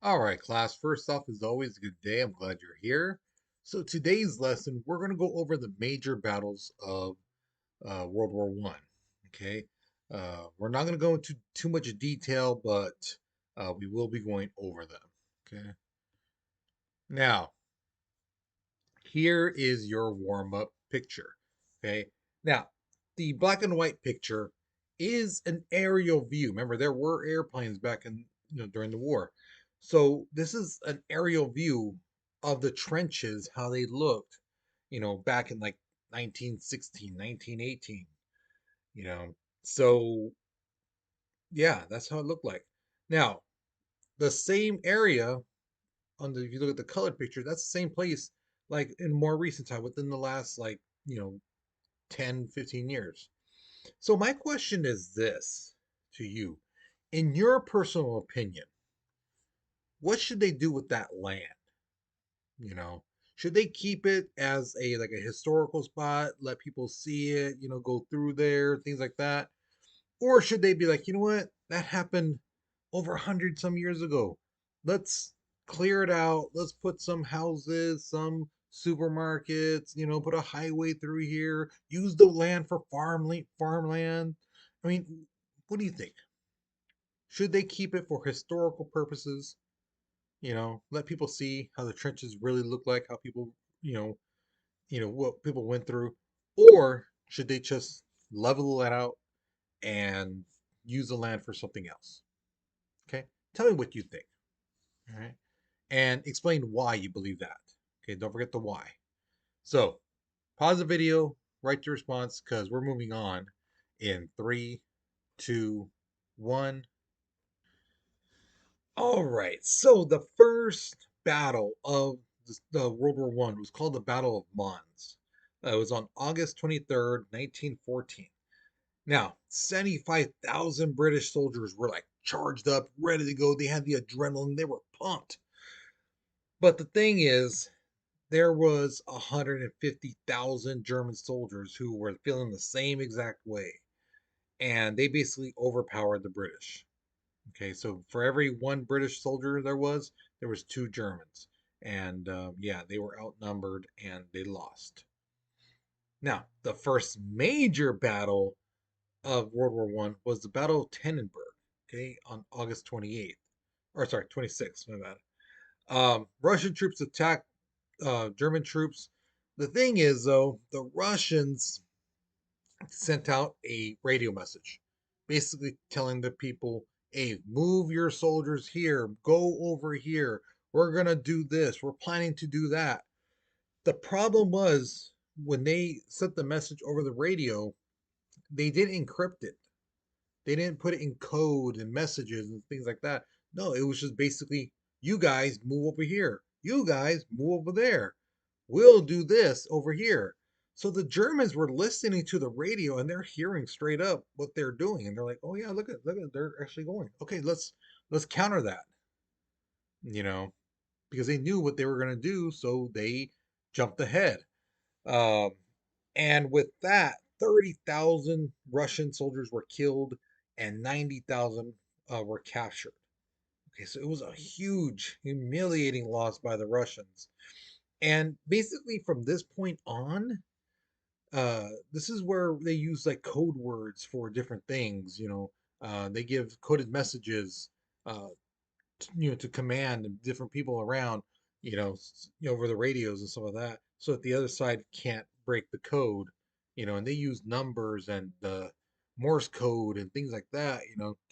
All right, class. First off, as always, a good day. I'm glad you're here. So today's lesson, we're going to go over the major battles of World War One. Okay, we're not going to go into too much detail, but we will be going over them. Okay. Now, here is your warm-up picture. Okay. Now, the black and white picture is an aerial view. Remember, there were airplanes back in during the war. So this is an aerial view of the trenches, how they looked, back in like 1916, 1918, you know. So yeah, that's how it looked like. Now, the same area if you look at the colored picture, that's the same place like in more recent time within the last 10, 15 years. So my question is this to you. In your personal opinion, what should they do with that land? You know, should they keep it as a historical spot, let people see it, go through there, things like that? Or should they be like, you know what? That happened over 100 some years ago. Let's clear it out. Let's put some houses, some supermarkets, put a highway through here. Use the land for farmland. I mean, what do you think? Should they keep it for historical purposes? Let people see how the trenches really look like, how people, what people went through, or should they just level it out and use the land for something else? Okay. Tell me what you think. All right. And explain why you believe that. Okay. Don't forget the why. So pause the video, write your response because we're moving on in three, two, one. All right. So the first battle of the World War One was called the Battle of Mons. It was on August 23rd, 1914. Now, 75,000 British soldiers were like charged up, ready to go. They had the adrenaline, they were pumped. But the thing is, there was 150,000 German soldiers who were feeling the same exact way, and they basically overpowered the British. Okay, so for every one British soldier there was two Germans, and yeah, they were outnumbered and they lost. Now, the first major battle of World War One was the Battle of Tannenberg, okay, on August 28th, or sorry, 26th, my bad. Russian troops attacked German troops. The thing is, though, the Russians sent out a radio message, basically telling the people, "Hey, move your soldiers here, go over here. We're gonna do this. We're planning to do that." The problem was when they sent the message over the radio, they didn't encrypt it. They didn't put it in code and messages and things like that. No, it was just basically, you guys move over here. You guys move over there. We'll do this over here. So the Germans were listening to the radio and they're hearing straight up what they're doing. And they're like, oh yeah, look at they're actually going. Okay, let's counter that, you know, because they knew what they were gonna do, so they jumped ahead. Um, and with that, 30,000 Russian soldiers were killed and 90,000 were captured. Okay, so it was a huge, humiliating loss by the Russians. And basically, from this point on, this is where they use like code words for different things. They give coded messages, to command different people around, over the radios and some of that, so that the other side can't break the code. And they use numbers and the Morse code and things like that,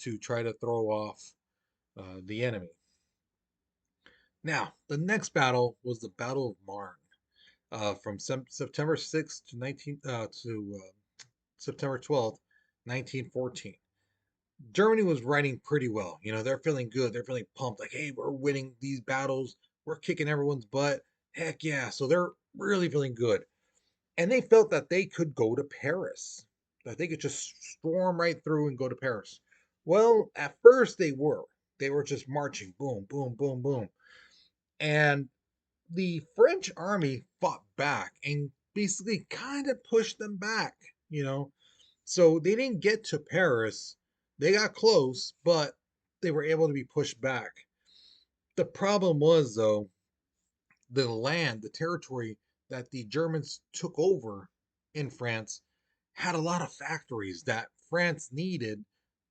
to try to throw off the enemy. Now, the next battle was the Battle of Marne, from September 6th to September 12th, 1914. Germany was writing pretty well. They're feeling good. They're feeling pumped. Like, hey, we're winning these battles. We're kicking everyone's butt. Heck yeah. So they're really feeling good. And they felt that they could go to Paris, that they could just storm right through and go to Paris. Well, at first they were. They were just marching, boom, boom, boom, boom. And the French army fought back and basically kind of pushed them back. So they didn't get to Paris. They got close, but they were able to be pushed back. The problem was, though, the land, the territory that the Germans took over in France had a lot of factories that France needed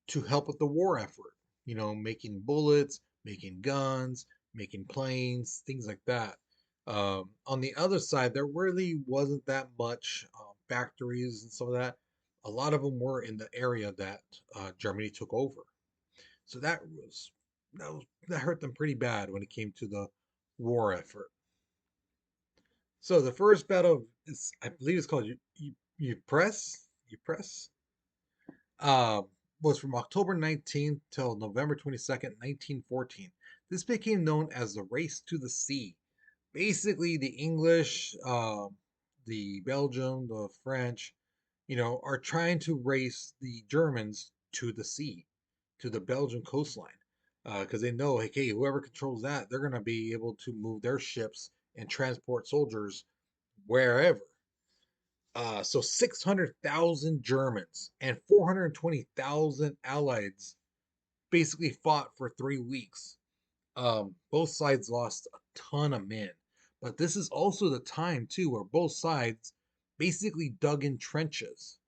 to help with the war effort. Making bullets, making guns, making planes, things like that. On the other side, there really wasn't that much factories and some of that. A lot of them were in the area that Germany took over. So that hurt them pretty bad when it came to the war effort. So the first battle is, I believe, it's called Ypres, uh, was from October 19th till November 22nd, 1914. This became known as the Race to the Sea. Basically, the English, the Belgium, the French, are trying to race the Germans to the sea, to the Belgian coastline, because they know, hey, whoever controls that, they're going to be able to move their ships and transport soldiers wherever. So 600,000 Germans and 420,000 Allies basically fought for 3 weeks. Both sides lost a ton of men, but this is also the time too where both sides basically dug in trenches.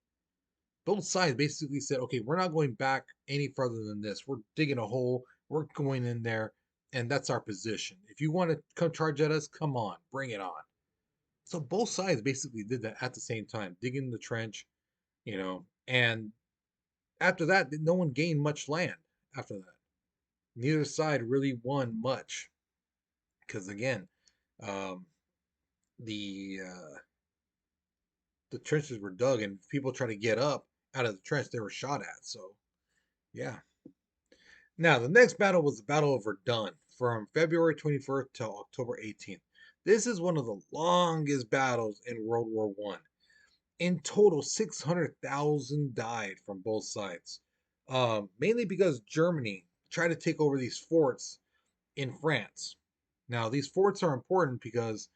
Both sides basically said, okay, we're not going back any further than this. We're digging a hole, we're going in there, and that's our position. If you want to come charge at us, come on, bring it on. So both sides basically did that at the same time, digging the trench, and after that, no one gained much land after that. Neither side really won much because, again, um, the the trenches were dug, and people try to get up out of the trench, they were shot at. So, yeah. Now, the next battle was the Battle of Verdun from February 21st till October 18th. This is one of the longest battles in World War One. In total, 600,000 died from both sides, mainly because Germany tried to take over these forts in France. Now, these forts are important because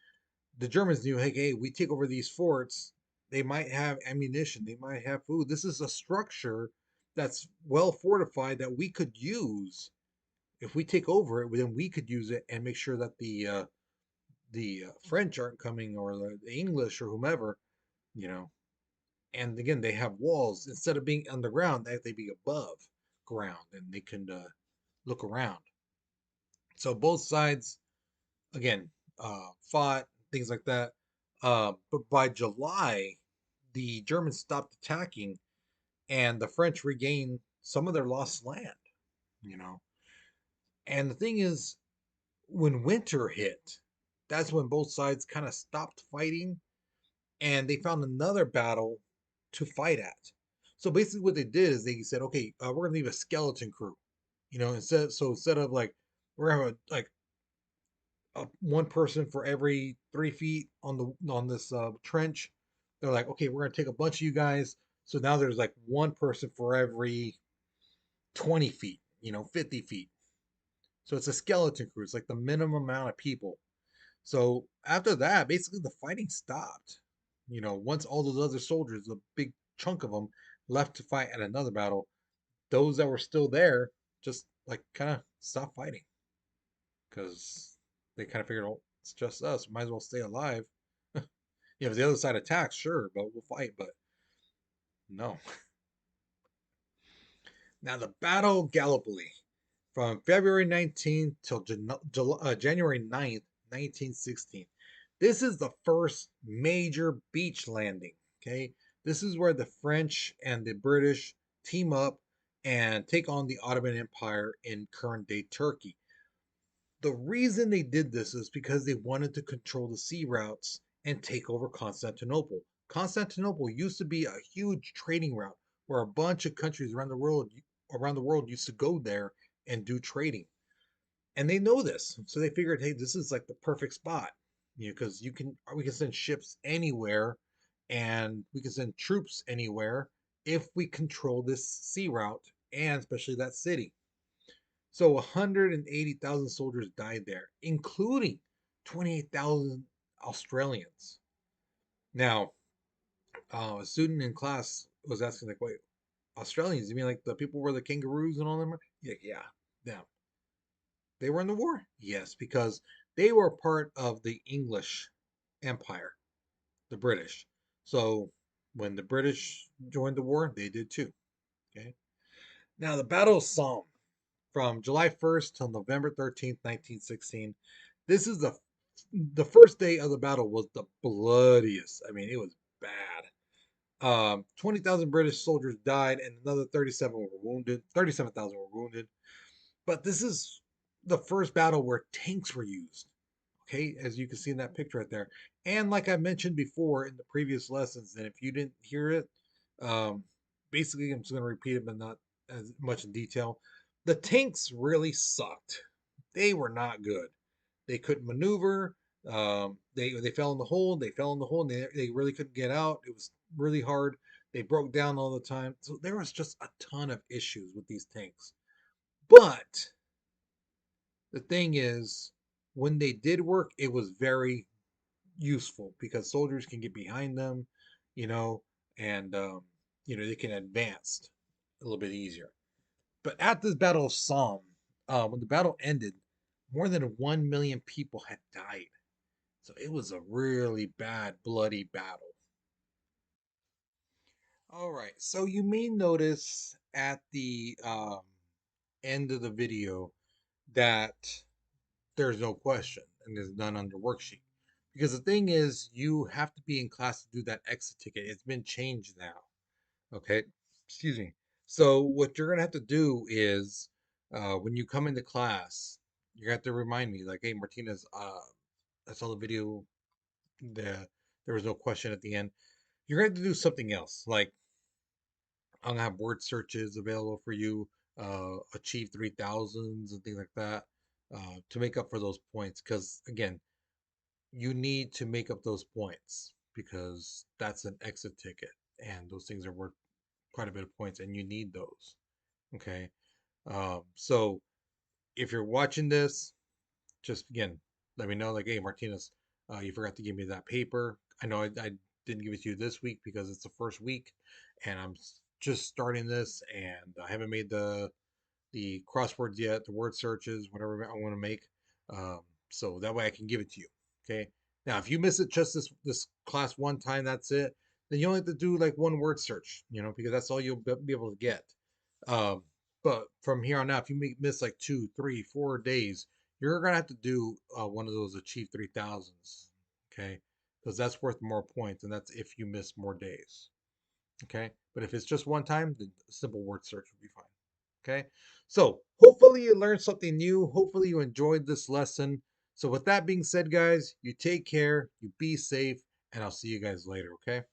the Germans knew, hey, we take over these forts, they might have ammunition, they might have food. This is a structure that's well fortified that we could use. If we take over it, then we could use it and make sure that the French aren't coming, or the English or whomever, you know. And again, they have walls. Instead of being underground, they be above ground, and they can look around. So both sides, again, fought, things like that. But by July, the Germans stopped attacking, and the French regained some of their lost land. You know, and the thing is, when winter hit, that's when both sides kind of stopped fighting, and they found another battle to fight at. So basically, what they did is they said, okay, we're gonna leave a skeleton crew. Instead of like we're gonna have one person for every 3 feet on this trench. They're like, okay, we're gonna take a bunch of you guys. So now there's like one person for every 20 feet, 50 feet. So it's a skeleton crew. It's like the minimum amount of people. So after that, basically the fighting stopped. Once all those other soldiers, a big chunk of them, left to fight at another battle, those that were still there just like kind of stopped fighting because they kind of figured, oh, it's just us. Might as well stay alive. If the other side attacks, sure, but we'll fight. But no. Now the Battle of Gallipoli from February 19th till January 9th, 1916. This is the first major beach landing. Okay. This is where the French and the British team up and take on the Ottoman Empire in current day Turkey. The reason they did this is because they wanted to control the sea routes and take over Constantinople. Constantinople used to be a huge trading route where a bunch of countries around the world used to go there and do trading. And they know this. So they figured, hey, this is like the perfect spot. Because we can send ships anywhere and we can send troops anywhere if we control this sea route and especially that city. So 180,000 soldiers died there, including 28,000 Australians. Now, a student in class was asking, like, wait, Australians? You mean like the people where the kangaroos and all them are? Yeah, yeah, them. They were in the war? Yes, because they were part of the English Empire, the British. So when the British joined the war, they did too. Okay. Now the Battle of Somme from July 1st till November 13th, 1916. This is the first day of the battle was the bloodiest. I mean, it was bad. 20,000 British soldiers died and another 37 were wounded. 37,000 were wounded. But this is the first battle where tanks were used. Okay, as you can see in that picture right there. And like I mentioned before in the previous lessons, and if you didn't hear it, um, basically I'm just going to repeat it, but not as much in detail. The tanks really sucked. They were not good. They couldn't maneuver. They fell in the hole. They fell in the hole, and they really couldn't get out. It was really hard. They broke down all the time. So there was just a ton of issues with these tanks. But the thing is, when they did work, it was very useful because soldiers can get behind them, you know, and they can advance a little bit easier. But at this Battle of Somme, when the battle ended, more than 1 million people had died. So it was a really bad, bloody battle. All right. So you may notice at the end of the video that there's no question and there's none under worksheet. Because the thing is, you have to be in class to do that exit ticket. It's been changed now. Okay. Excuse me. So what you're gonna have to do is when you come into class, you have to remind me, like, hey Martinez, I saw the video, there was no question at the end. You're gonna have to do something else. Like I'm gonna have word searches available for you, achieve 3000s and things like that, to make up for those points. Because again, you need to make up those points because that's an exit ticket, and those things are worth quite a bit of points, and you need those. Okay, so if you're watching this, just again, let me know. Like, hey, Martinez, you forgot to give me that paper. I know I didn't give it to you this week because it's the first week, and I'm just starting this, and I haven't made the crosswords yet, the word searches, whatever I want to make. So that way I can give it to you. Okay. Now, if you miss it just this class one time, that's it. Then you only have to do like one word search, because that's all you'll be able to get. Um, but from here on out, if you miss like 2, 3, 4 days, you're gonna have to do one of those achieve 3000s. Okay, because that's worth more points, and that's if you miss more days. Okay, but if it's just one time, the simple word search will be fine. Okay, so hopefully you learned something new. Hopefully you enjoyed this lesson. So with that being said, guys, you take care, you be safe, and I'll see you guys later. Okay.